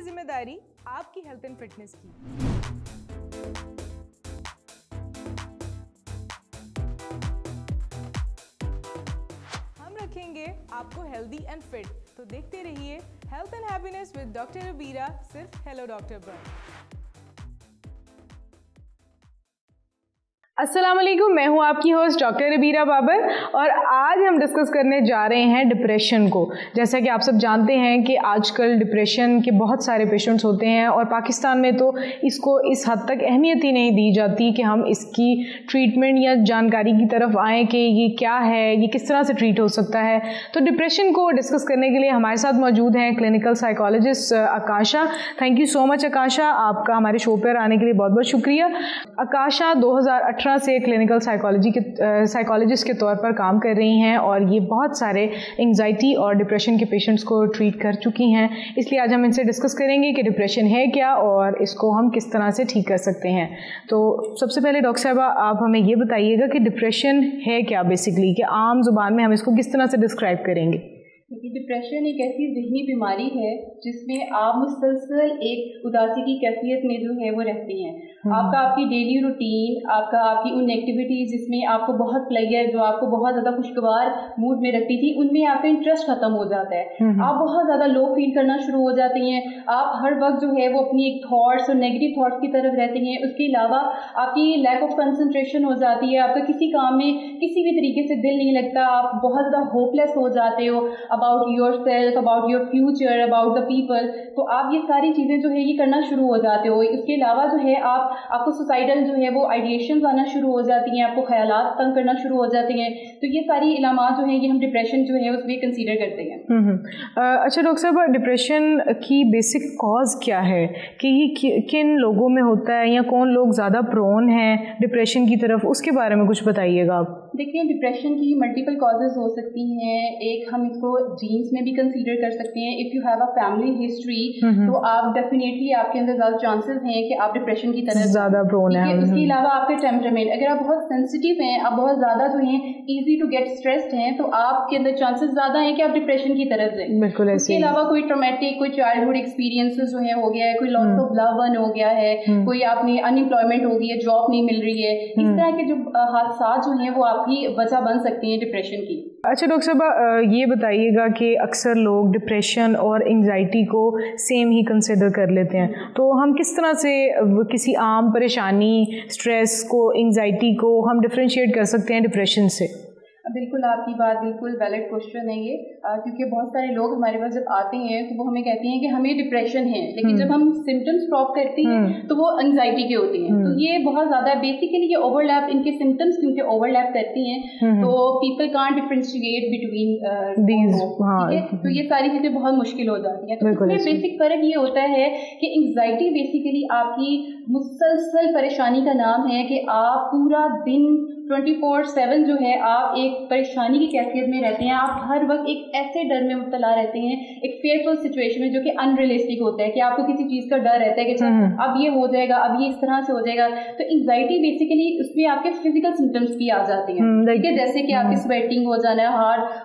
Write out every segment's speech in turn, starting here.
है जिम्मेदारी आपकी हेल्थ एंड फिटनेस की। हम रखेंगे आपको हेल्दी एंड फिट, तो देखते रहिए health and happiness with doctor Rabira, सिर्फ हेलो डॉक्टर पर। अस्सलाम वालेकुम, मैं हूं आपकी होस्ट डॉक्टर रबीरा बाबर और आज हम डिस्कस करने जा रहे हैं डिप्रेशन को। जैसा कि आप सब जानते हैं कि आजकल डिप्रेशन के बहुत सारे पेशेंट्स होते हैं और पाकिस्तान में तो इसको इस हद तक अहमियत ही नहीं दी जाती कि हम इसकी ट्रीटमेंट या जानकारी की तरफ आएँ कि ये क्या है, ये किस तरह से ट्रीट हो सकता है। तो डिप्रेशन को डिस्कस करने के लिए हमारे साथ मौजूद हैं clinical psychologist Akasha. Thank you so much Akasha, आपका हमारे शो पर आने के लिए बहुत बहुत शुक्रिया। आकाशा 2018 से क्लिनिकल साइकोलॉजिस्ट के तौर पर काम कर रही हैं और ये बहुत सारे एंजाइटी और डिप्रेशन के पेशेंट्स को ट्रीट कर चुकी हैं। इसलिए आज हम इनसे डिस्कस करेंगे कि डिप्रेशन है क्या और इसको हम किस तरह से ठीक कर सकते हैं। तो सबसे पहले डॉक्टर साहबा, आप हमें ये बताइएगा कि डिप्रेशन है क्या बेसिकली, कि आम जुबान में हम इसको किस तरह से डिस्क्राइब करेंगे। देखिए, डिप्रेशन एक ऐसी ज़हनी बीमारी है जिसमें आप मुसलसल एक उदासी की कैफियत में जो है वो रहती हैं। आपकी डेली रूटीन, आपकी उन एक्टिविटीज़ जिसमें आपको बहुत प्लेजर, जो आपको बहुत ज़्यादा खुशगवार मूड में रखती थी, उनमें आपका इंटरेस्ट खत्म हो जाता है। आप बहुत ज़्यादा लो फील करना शुरू हो जाती हैं। आप हर वक्त जो है वो अपनी एक थॉट्स और नेगेटिव थॉट्स की तरफ रहती हैं। उसके अलावा आपकी लैक ऑफ कंसंट्रेशन हो जाती है। आपका किसी काम में किसी भी तरीके से दिल नहीं लगता। आप बहुत ज़्यादा होपलेस हो जाते हो about your self, about your future, about the people. तो आप ये सारी चीज़ें जो है ये करना शुरू हो जाते हो। इसके अलावा जो है आपको सुसाइडल जो है वो आइडिएशंस आना शुरू हो जाती हैं, आपको ख्यालात तंग करना शुरू हो जाते हैं। तो ये सारी इलामात जो है ये हम डिप्रेशन जो है उसमें कंसीडर करते हैं। अच्छा डॉक्टर साहब, डिप्रेशन की बेसिक कॉज क्या है, कि ये किन लोगों में होता है या कौन लोग ज़्यादा प्रोन हैं डिप्रेशन की तरफ, उसके बारे में कुछ बताइएगा आप। देखिए, डिप्रेशन की मल्टीपल कॉजेज़ हो सकती हैं। एक हम इसको जीन्स में भी कंसीडर कर सकते हैं। If you have a family history तो आप डेफिनेटली आपके अंदर ज़्यादा चांसेस हैं कि आप डिप्रेशन की तरफ ज़्यादा प्रोन है। उसके अलावा आपके टेम्परामेंट, अगर आप बहुत सेंसिटिव हैं, आप बहुत ज़्यादा जो हैं ईजी टू गेट स्ट्रेस्ड हैं, तो आपके अंदर चांसेस ज़्यादा हैं कि आप डिप्रेशन की तरफ जाएं। बिल्कुल ऐसे। इसके अलावा कोई ट्रॉमेटिक, कोई चाइल्डहुड एक्सपीरियंसेस जो है हो गया है, कोई लॉस ऑफ लव वन हो गया है, कोई आपने अनएम्प्लॉयमेंट हो गई है, जॉब नहीं मिल रही है, इस तरह के जो हादसा जो हैं वो आपकी वजह बन सकती हैं डिप्रेशन की। अच्छा डॉक्टर साहब, ये बताइएगा कि अक्सर लोग डिप्रेशन और एंजाइटी को सेम ही कंसिडर कर लेते हैं, तो हम किस तरह से किसी आम परेशानी, स्ट्रेस को, एंजाइटी को हम डिफरेंशिएट कर सकते हैं डिप्रेशन से। बिल्कुल, आपकी बात बिल्कुल वैलिड क्वेश्चन है ये, क्योंकि बहुत सारे लोग हमारे पास जब आते हैं तो वो हमें कहते हैं कि हमें डिप्रेशन है, लेकिन जब हम सिम्टम्स ड्रॉप करते हैं तो वो एंजाइटी के होते हैं। तो ये बहुत ज़्यादा बेसिकली ये ओवरलैप, इनके सिम्टम्स क्योंकि ओवरलैप करती हैं तो people can't differentiate between these, ठीक है। तो ये सारी चीज़ें बहुत मुश्किल हो जाती हैं। तो इसमें बेसिक फ़र्क ये होता है कि एंजाइटी बेसिकली आपकी मुसलसल परेशानी का नाम है कि आप पूरा दिन 24/7 जो है आप एक परेशानी की कैफियत में रहते हैं। आप हर वक्त एक ऐसे डर में मुब्तला रहते हैं, एक फेयरफुल सिचुएशन में, जो कि अनरियलिस्टिक होता है, कि आपको किसी चीज़ का डर रहता है कि अब ये हो जाएगा, अब ये इस तरह से हो जाएगा। तो एंजाइटी बेसिकली उसमें आपके फिजिकल सिम्टम्स भी आ जाते हैं, ठीक है, जैसे कि आपकी स्वेटिंग हो जाना है,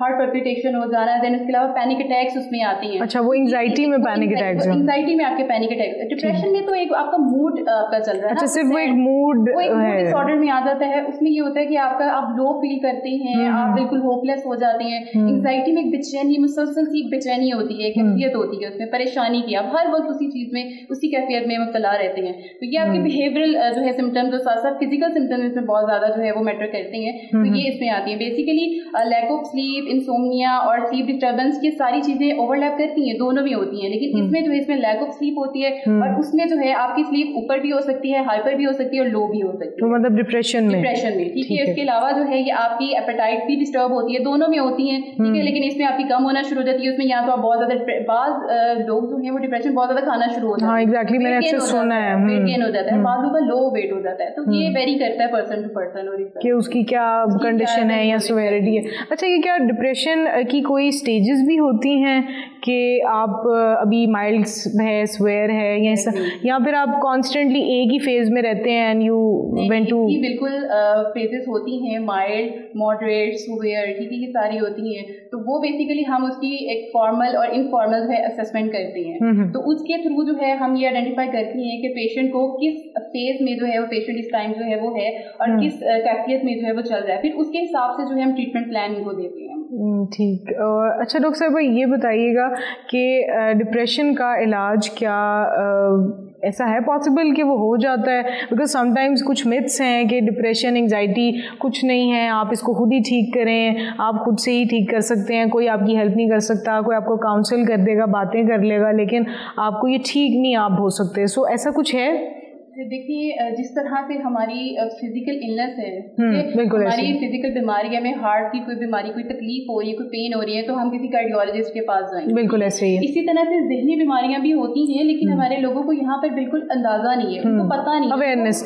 हार्ट पल्पिटेशन हो जाना है, देन उसके अलावा पैनिक अटैक्स उसमें आती हैं। अच्छा, वो एंजाइटी में पैनिक अटैक्स, एंजाइटी में आपके पैनिक अटैक्स। डिप्रेशन में तो एक आपका मूड आपका चल रहा है। अच्छा, सिर्फ वो एक मूड डिसऑर्डर में आ जाता है। उसमें ये होता है कि आप लो फील करते हैं, आप बिल्कुल होपलेस हो जाते हैं। एंजाइटी में एक बेचैनी, मुसलसल सी एक बेचैनी होती है, कैफियत होती है उसमें, परेशानी की। आप हर वक्त उसी चीज़ में, उसी कैफियत में मुब्तला रहते हैं। तो ये आपके बिहेवियरल जो है सिम्टम्स, और साथ साथ फिजिकल सिम्टम्स इसमें बहुत ज़्यादा जो है वो मैटर करते हैं। तो ये इसमें आती है basically lack of sleep, insomnia और स्लीप डिस्टर्बेंस, ये सारी चीज़ें ओवरलैप करती हैं, दोनों में होती हैं। लेकिन इसमें जो है इसमें लैक ऑफ स्लीप होती है और उसमें जो है आपकी स्लीप ऊपर भी हो सकती है, हाइपर भी हो सकती है और लो भी हो सकती है। तो मतलब डिप्रेशन में, ठीक है। इसके अलावा जो है ये आपकी एपेटाइट भी डिस्टर्ब होती है, दोनों में होती हैं, ठीक है। लेकिन इसमें आपकी कम होना शुरू हो जाती है। उसमें या तो आप बहुत ज़्यादा, बाज़ लोग जो हैं वो डिप्रेशन बहुत ज़्यादा खाना शुरू हो जाते हैं। हाँ एग्जैक्टली, मैंने अक्सर सुना है, वेट गेन हो जाता है, बाद में लो वेट हो जाता है। तो ये वेरी करता है पर्सन टू पर्सन और कि उसकी क्या कंडीशन है या सिवियरिटी है। अच्छा, ये क्या डिप्रेशन की कोई स्टेजेस भी होती हैं कि आप अभी माइल्ड है, स्वेयर है या फिर आप कॉन्स्टेंटली एक ही फेज में रहते हैं एंड यू वेंट टू? बिल्कुल फेजेस होती हैं, माइल्ड, मॉडरेट, स्वेयर, ठीक है, ये सारी होती हैं। तो वो बेसिकली हम उसकी एक फॉर्मल और इनफॉर्मल जो है असेसमेंट करते हैं। तो उसके थ्रू जो है हम ये आइडेंटिफाई करते हैं कि पेशेंट को किस फेज में जो है वो पेशेंट इस टाइम जो है वो है और किस कैफियत में जो है वो चल रहा है, फिर उसके हिसाब से जो है हम ट्रीटमेंट प्लान इनको देते हैं। ठीक। अच्छा डॉक्टर साहब, ये बताइएगा कि डिप्रेशन का इलाज क्या ऐसा है पॉसिबल कि वो हो जाता है? बिकॉज समटाइम्स कुछ मिथ्स हैं कि डिप्रेशन, एंग्जाइटी कुछ नहीं है, आप इसको खुद ही ठीक करें, आप खुद से ही ठीक कर सकते हैं, कोई आपकी हेल्प नहीं कर सकता, कोई आपको काउंसिल कर देगा, बातें कर लेगा, लेकिन आपको ये ठीक नहीं आप हो सकते। सो ऐसा कुछ है? देखिए, जिस तरह से हमारी फिजिकल इलनेस है, हमारी फिजिकल बीमारी, हमें हार्ट की कोई बीमारी, कोई तकलीफ हो रही है, कोई पेन हो रही है, तो हम किसी कार्डियोलॉजिस्ट के पास जाएंगे। बिल्कुल ऐसे ही है। इसी तरह से जहनी बीमारियां भी होती हैं, लेकिन हमारे लोगों को यहाँ पर बिल्कुल अंदाजा नहीं है, उनको पता नहीं, अवेयरनेस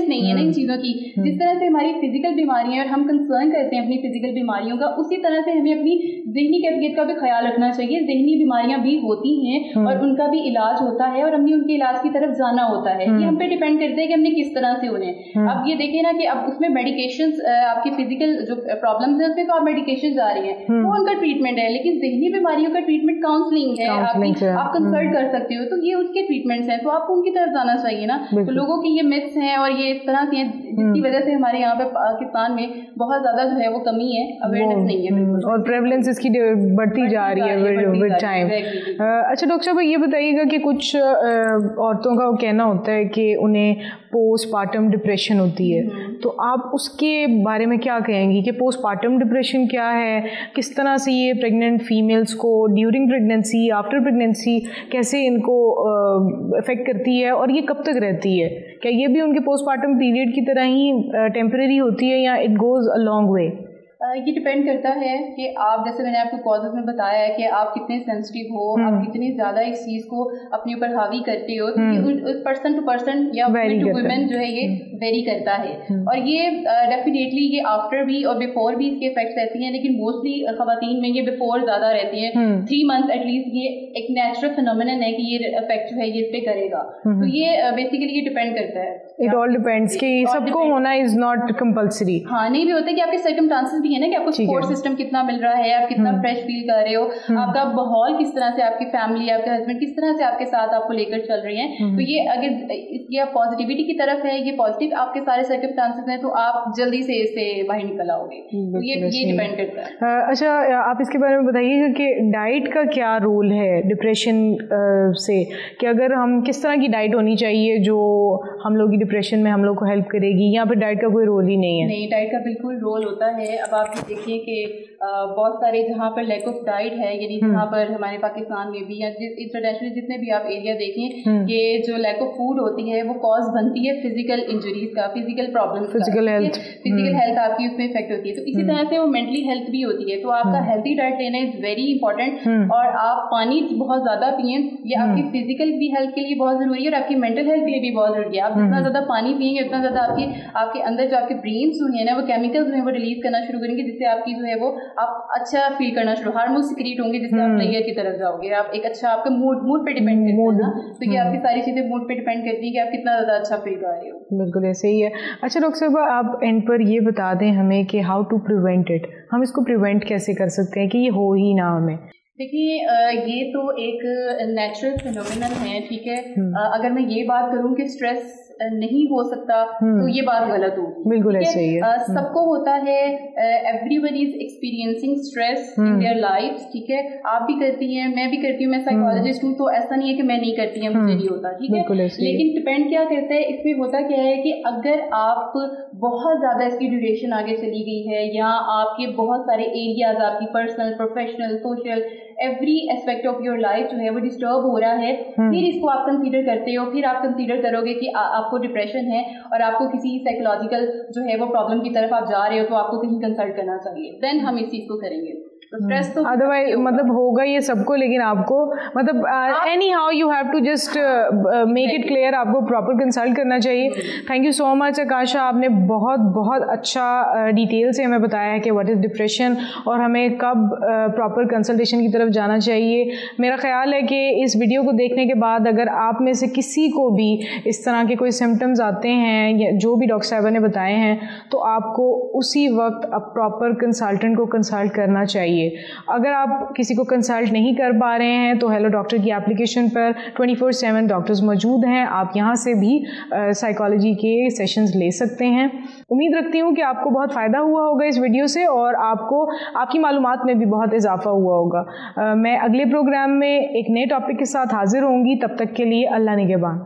नहीं है ना इन चीज़ों की। जिस तरह से हमारी फिजिकल बीमारियां और हम कंसर्न करते हैं अपनी फिजिकल बीमारियों का, उसी तरह से हमें अपनी जहनी कैफियत का भी ख्याल रखना चाहिए। जहनी बीमारियां भी होती हैं और उनका भी इलाज होता है और हमने उनके इलाज की तरफ जाना होता है। ये हम पे डिपेंड करते हैं कि हमने किस तरह से उन्हें। अब ये देखें ना कि अब उसमें मेडिकेशंस, आपकी फिजिकल जो प्रॉब्लम्स है उसमें तो आप मेडिकेशंस आ रही हैं, वो उनका ट्रीटमेंट है, लेकिन जहनी बीमारियों का ट्रीटमेंट काउंसलिंग है, आप कंसल्ट कर सकते हो, तो ये उसके ट्रीटमेंट्स हैं, तो आपको उनकी तरफ जाना चाहिए ना। तो लोगों की ये मिथ्स हैं और ये इस तरह से हैं जिसकी वजह से हमारे यहाँ पे पाकिस्तान में बहुत ज्यादा जो है वो कमी है, अवेयरनेस नहीं है बिल्कुल, और प्रेवलेंस इसकी बढ़ती जा रही है विद टाइम। अच्छा डॉक्टर साहब, ये बताइएगा कि कुछ औरतों का कहना होता है कि उन्हें पोस्टपार्टम डिप्रेशन होती है, तो आप उसके बारे में क्या कहेंगी कि पोस्टपार्टम डिप्रेशन क्या है, किस तरह से ये प्रेग्नेंट फीमेल्स को ड्यूरिंग प्रेगनेंसी, आफ्टर प्रेगनेंसी कैसे इनको अफेक्ट करती है और ये कब तक रहती है? क्या ये भी उनके पोस्टपार्टम पीरियड की तरह ही टेम्परेरी होती है या it goes a long way? ये डिपेंड करता है कि आप, जैसे मैंने आपको कॉजेज में बताया है कि आप कितने सेंसिटिव हो, आप कितनी ज़्यादा इस चीज़ को अपने ऊपर हावी करते हो, तो ये पर्सन टू पर्सन या वुमेन टू वुमेन जो है ये वेरी करता है। और ये डेफिनेटली ये आफ्टर भी और बिफोर भी इसके इफेक्ट्स रहती हैं, लेकिन मोस्टली खवातीन में ये बिफोर ज़्यादा रहती हैं। 3 मंथ्स एटलीस्ट ये एक नेचुरल फिनोमिनन है कि ये इफेक्ट जो है ये इस पे करेगा। तो ये बेसिकली ये डिपेंड करता है, इट ऑल डिपेंड्स कि सबको होना इज नॉट कंपल्सरी। हाँ, नहीं भी होता कि आपके सर्कमस्टांसेस भी है ना कि आपको सपोर्ट सिस्टम कितना मिल रहा है, आप कितना फ्रेश फील कर रहे हो, आपका माहौल किस तरह से, आपकी फैमिली, आपके हस्बैंड किस तरह से आपके साथ आपको लेकर चल रही हैं। तो ये अगर ये पॉजिटिविटी की तरफ है, ये पॉजिटिव आपके सारे सर्कमस्टांसेस हैं, तो आप जल्दी से इससे बाहर निकल आओगे। तो ये डिपेंड करता है। अच्छा, आप इसके बारे में बताइएगा कि डाइट का क्या रोल है डिप्रेशन से, कि अगर हम किस तरह की डाइट होनी चाहिए जो हम लोग की डिप्रेशन में हम लोग को हेल्प करेगी, या फिर डाइट का कोई रोल ही नहीं है? नहीं, डाइट का बिल्कुल रोल होता है। अब आप देखिए कि बहुत सारे जहाँ पर लैक ऑफ डाइट है, यानी जहाँ पर हमारे पाकिस्तान में भी या इंटरनेशनली जितने भी आप एरिया देखें कि जो लैक ऑफ फूड होती है वो कॉज बनती है फिजिकल इंजरीज का, फिजिकल प्रॉब्लम, फिजिकल हेल्थ आपकी उसमें इफेक्ट होती है। तो इसी तरह से वो मेंटली हेल्थ भी होती है। तो आपका हेल्थी डाइट लेना इज वेरी इंपॉर्टेंट, और आप पानी बहुत ज्यादा पिए, ये आपकी फिजिकल भी हेल्थ के लिए बहुत जरूरी है और आपकी मेंटल हेल्थ के लिए भी बहुत जरूरी है। आप जितना ज्यादा पानी पिएंगे उतना ज्यादा आपके अंदर जो आपके ब्रेन जो है ना वो केमिकल्स जो है वो रिलीज करना शुरू करेंगे, जिससे आपकी जो है वो आप अच्छा फील करना शुरू, हार्मोन सिक्रीट होंगे, जिससे आप प्लेयर की तरफ जाओगे। आप एक अच्छा, आपका मूड पे डिपेंड करता है ना, तो ये आपकी सारी चीजें मूड पे डिपेंड करती है कि आप कितना ज्यादा अच्छा फील कर रहे हो। बिल्कुल ऐसे ही है। अच्छा डॉक्टर साहब, आप एंड पर ये बता दें हमें कि हाउ टू प्रिवेंट इट, हम इसको प्रिवेंट कैसे कर सकते हैं कि ये हो ही ना हमें? देखिए, ये तो एक नेचुरल फिनोमिनन है, ठीक है। अगर मैं ये बात करूं कि स्ट्रेस नहीं हो सकता तो ये बात गलत होगी। बिल्कुल ऐसे ही है। सबको होता है, everybody is experiencing stress in their life, ठीक है। आप भी करती हैं, मैं भी करती हूँ, मैं साइकोलॉजिस्ट हूँ, तो ऐसा नहीं है कि मैं नहीं करती है, मुझे नहीं होता, ठीक है। लेकिन डिपेंड क्या करता है, इसमें होता क्या है कि अगर आप बहुत ज्यादा इसकी ड्यूरेशन आगे चली गई है, या आपके बहुत सारे एरियाज, आपकी personal, professional, social, every aspect of your life जो है वो डिस्टर्ब हो रहा है, फिर इसको आप कंसीडर करते हो, फिर आप कंसीडर करोगे कि आपको डिप्रेशन है और आपको किसी साइकोलॉजिकल जो है वो प्रॉब्लम की तरफ आप जा रहे हो, तो आपको कहीं कंसल्ट करना चाहिए, देन हम इस चीज़ को करेंगे। तो स्ट्रेस तो अदरवाइज मतलब होगा ये सबको, लेकिन आपको मतलब anyhow you have to just make it clear, आपको प्रॉपर कंसल्ट करना चाहिए। Thank you so much Akasha, आपने बहुत बहुत अच्छा डिटेल से हमें बताया है कि व्हाट इज़ डिप्रेशन और हमें कब प्रॉपर कंसल्टेशन की तरफ जाना चाहिए। मेरा ख्याल है कि इस वीडियो को देखने के बाद अगर आप में से किसी को भी इस तरह के कोई सिम्टम्स आते हैं या जो भी डॉक्टर साहिबा ने बताए हैं, तो आपको उसी वक्त अब प्रॉपर कंसल्टेंट को कंसल्ट करना चाहिए। अगर आप किसी को कंसल्ट नहीं कर पा रहे हैं तो हेलो डॉक्टर की एप्लीकेशन पर 24/7 डॉक्टर्स मौजूद हैं, आप यहाँ से भी साइकोलॉजी के सेशंस ले सकते हैं। उम्मीद रखती हूँ कि आपको बहुत फ़ायदा हुआ होगा इस वीडियो से और आपको आपकी मालूमात में भी बहुत इजाफा हुआ होगा। मैं अगले प्रोग्राम में एक नए टॉपिक के साथ हाजिर होंगी, तब तक के लिए अल्लाह निगहबान।